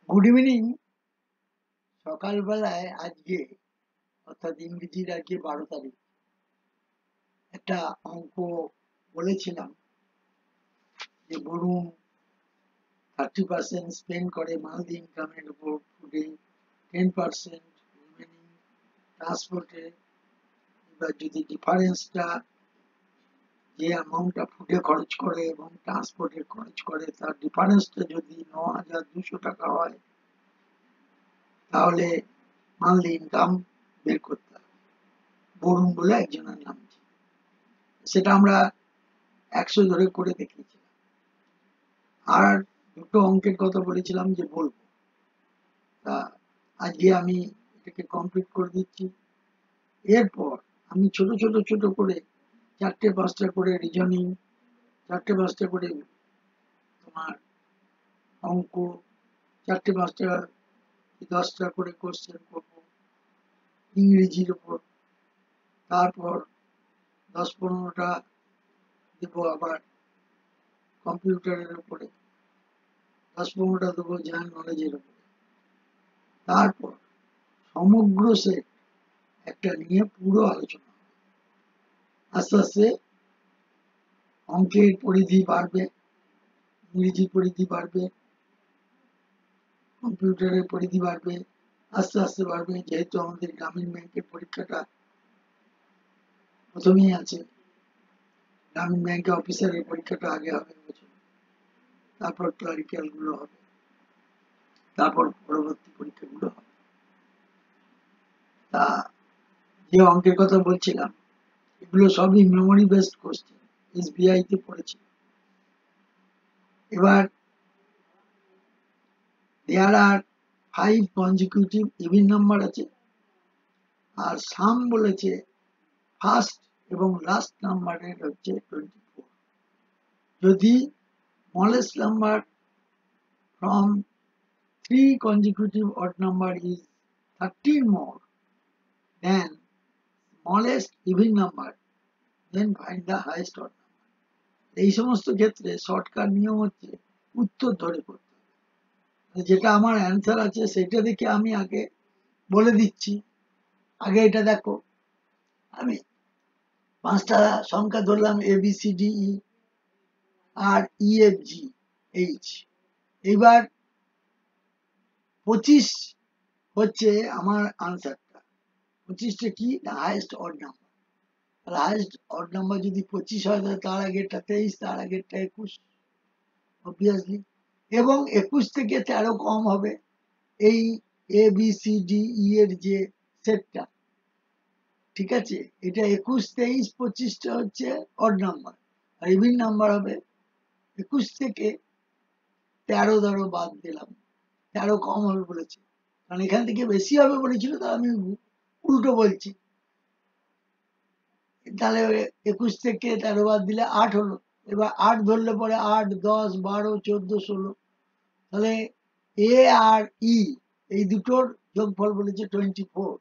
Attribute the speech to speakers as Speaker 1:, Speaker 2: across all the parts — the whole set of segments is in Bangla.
Speaker 1: Good evening. সকালবেলায় আজকে অর্থাৎ ইংরেজির আজকে 12 তারিখ একটা অঙ্ক বলেছিলাম যে বলুন 30% স্পেন্ড করে মান্থলি ইনকামের উপর ফুডে, 10% রিমেনিং ট্রান্সপোর্টে। এবার যদি ডিফারেন্সটা যে অ্যামাউন্টটা ফুডে খরচ করে এবং ট্রান্সপোর্টে খরচ করে তার ডিফারেন্সটা যদি 9,200 টাকা হয় তাহলে মান্থলি ইনকাম বের করতে হবে। বরুণ বলে একজনের নাম ছিল। সেটা আমরা 100 ধরে করে দেখিয়েছিলাম। আর দুটো অঙ্কের কথা বলেছিলাম যে বলবো, তা আজকে আমি এটাকে কমপ্লিট করে দিচ্ছি। এরপর আমি ছোট ছোট ছোট করে 4টে 5টা করে রিজনিং, 4টে 5টা করে তোমার অঙ্ক, 4টে 5টা 10টা করে কোশ্চেন করবো ইংরেজির উপর। তারপর 10-15টা দেবো আবার কম্পিউটারের উপরে, 10-15টা দেবো জেনারেল নলেজের উপরে। তারপর সমগ্র সেট একটা নিয়ে পুরো আলোচনা। আস্তে আস্তে অঙ্কের পরিধি বাড়বে, ইংরেজির পরিধি বাড়বে, কম্পিউটারের পরিধি বাড়বে, আস্তে আস্তে বাড়বে। যেহেতু আমাদের গ্রামীণ ব্যাংকের পরীক্ষাটা প্রথমেই আছে, গ্রামীণ ব্যাংকের অফিসারের পরীক্ষাটা আগে হবে বছর, তারপর ক্লারিক্যাল গুলো হবে, তারপর পরবর্তী পরীক্ষাগুলো হবে। তা যে অঙ্কের কথা বলছিলাম এগুলো সবই মেমোরি বেসড কোশ্চেন, এসবিআই তে পড়েছি। এবার there are 5 consecutive even number আছে, আর সাম বলেছে ফার্স্ট এবং লাস্ট নাম্বারের হচ্ছে 24। যদি smallest number from 3 consecutive odd number is 13 more than smallest even number, then find the highest odd number. এই সমস্ত ক্ষেত্রে শর্টকাট নিয়ম হচ্ছে উত্তর ধরে করতে হবে। যেটা আমার অ্যান্সার আছে সেটা দেখে আমি আগে বলে দিচ্ছি, আগে এটা দেখো। আমি 5টা সংখ্যা ধরলাম ABCDE আর EFGH। এইবার 25 হচ্ছে আমার আনসারটা। 25টা কি না হাইয়েস্ট অড নাম্বার। তাহলে হাইয়েস্ট অড নাম্বার যদি 25 হয় তাহলে তার আগেরটা 23, তার আগেরটা 21 অবভিয়াসলি, এবং 21 থেকে 13 কম হবে এই ABCDE এর যে সেটটা। ঠিক আছে, এটা 21, 23, 25টা হচ্ছে অড নাম্বার, আর ইভিন নাম্বার হবে 21 থেকে 13 ধরো বাদ দিলাম, 13 কম হবে বলেছে, কারণ এখান থেকে বেশি হবে বলেছিল, তা আমি উল্টো বলছি। তাহলে 21 থেকে 13 বাদ দিলে 8 হলো। এবার 8 ধরলে পরে 8, 10, 12, 14, 16, তাহলে এ আর ই এই দুটোর যোগফল বলেছে 24।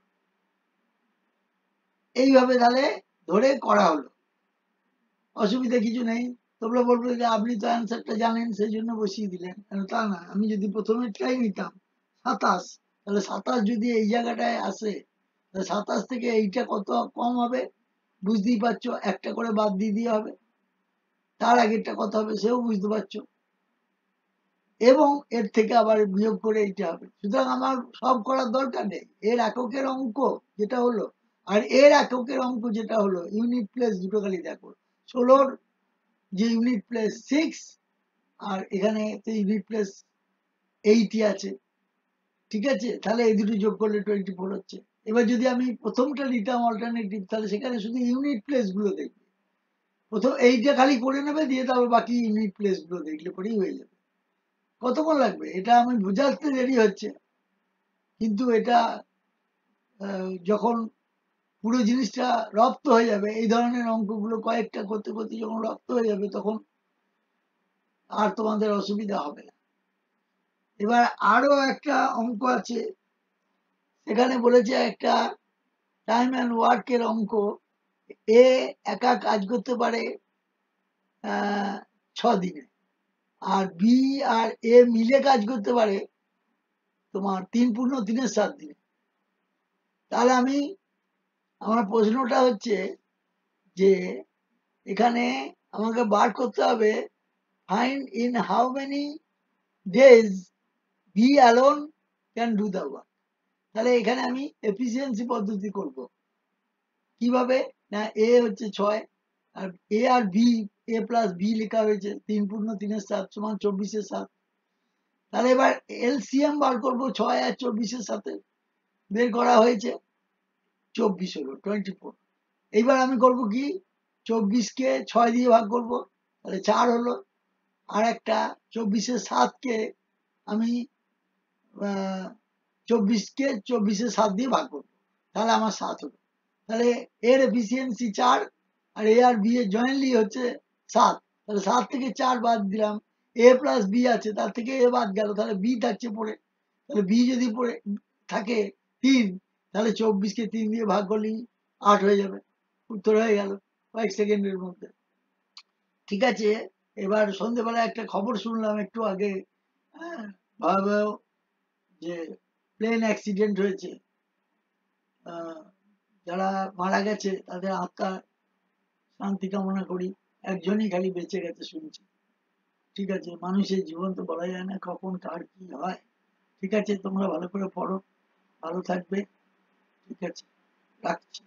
Speaker 1: এইভাবে তাহলে ধরে করা হলো, অসুবিধা কিছু নেই। তোমরা বলবে যে আপনি তো অ্যান্সারটা জানেন সেই জন্য বসিয়ে দিলেন, তা না। আমি যদি প্রথমেরটাই নিতাম 27, তাহলে 27 যদি এই জায়গাটায় আসে তাহলে 27 থেকে এইটা কত কম হবে বুঝতেই পারছো, একটা করে বাদ দিয়ে দিয়ে হবে, তার আগেরটা কত হবে সেও বুঝতে পারছো, এবং এর থেকে আবার বিয়োগ করে এইটা হবে। সুতরাং আমার সব করার দরকার নেই। এর এককের অঙ্ক যেটা হলো আর এর এককের অঙ্ক যেটা হলো, ইউনিট প্লেস দুটো খালি দেখো। 16 যে ইউনিট প্লেস 6, আর এখানে ইউনিট প্লেস 8ই আছে। ঠিক আছে, তাহলে এই দুটো যোগ করলে 24 হচ্ছে। এবার যদি আমি প্রথমটা নিতাম অল্টারনেটিভ, তাহলে সেখানে শুধু ইউনিট প্লেস গুলো দেখবে, প্রথম এইটা খালি করে নেবে, দিয়ে তারপর বাকি ইউনিট প্লেস গুলো দেখলে পরেই হয়ে যাবে। কতক্ষণ লাগবে এটা আমি বোঝাতে দেরি হচ্ছে, কিন্তু এটা যখন পুরো জিনিসটা রপ্ত হয়ে যাবে, এই ধরনের অঙ্কগুলো কয়েকটা করতে করতে যখন রপ্ত হয়ে যাবে তখন আর তোমাদের অসুবিধা হবে না। এবার আরো একটা অঙ্ক আছে, এখানে বলেছে একটা টাইম অ্যান্ড ওয়ার্কের অঙ্ক। এ একা কাজ করতে পারে 6 দিনে, আর বি আর এ মিলে কাজ করতে পারে তোমার 3 × 3 = 7 দিনে। তাহলে আমার প্রশ্নটা হচ্ছে যে এখানে আমাকে বার করতে হবে find in how many days B alone can do the work। তাহলে এখানে আমি এফিসিয়েন্সি পদ্ধতি করব কিভাবে, না এ হচ্ছে 6 আর এ আর বি, এ প্লাস বি লেখা হয়েছে 3 × 3 = 7 সমান 24-এর 7। তাহলে এবার এলসিএম বার করব 6 আর 24-এর সাথে, বের করা হয়েছে 24 হলো 24। এইবার আমি করব কি 24-কে 6 দিয়ে ভাগ করব, তাহলে 4 হলো। আর একটা 24-এর 7-কে আমি 24-কে 24-এর 7 দিয়ে ভাগ করব, তাহলে আমার 7 হলো। তাহলে এর এফিসিয়েন্সি 4 আর এ আর বি এর জয়েন্টলি হচ্ছে 7। তাহলে 7 থেকে 4 বাদ দিলাম, এ প্লাস বি আছে তার থেকে এ বাদ গেল, তাহলে বি থাকছে পড়ে। তাহলে বি যদি পড়ে থাকে 3, তাহলে 24-কে 3 দিয়ে ভাগ করলেই 8 হয়ে যাবে। উত্তর হয়ে গেল কয়েক সেকেন্ডের মধ্যে। ঠিক আছে, এবার সন্ধ্যেবেলা একটা খবর শুনলাম একটু আগে, হ্যাঁ, ভয়াবহ যে প্লেন অ্যাক্সিডেন্ট হয়েছে, যারা মারা গেছে তাদের আত্মার শান্তি কামনা করি। একজনই খালি বেঁচে গেছে শুনছি। ঠিক আছে, মানুষের জীবন তো বলা যায় না কখন কার কি হয়। ঠিক আছে, তোমরা ভালো করে পড়ো, ভালো থাকবে। ঠিক আছে, রাখছি।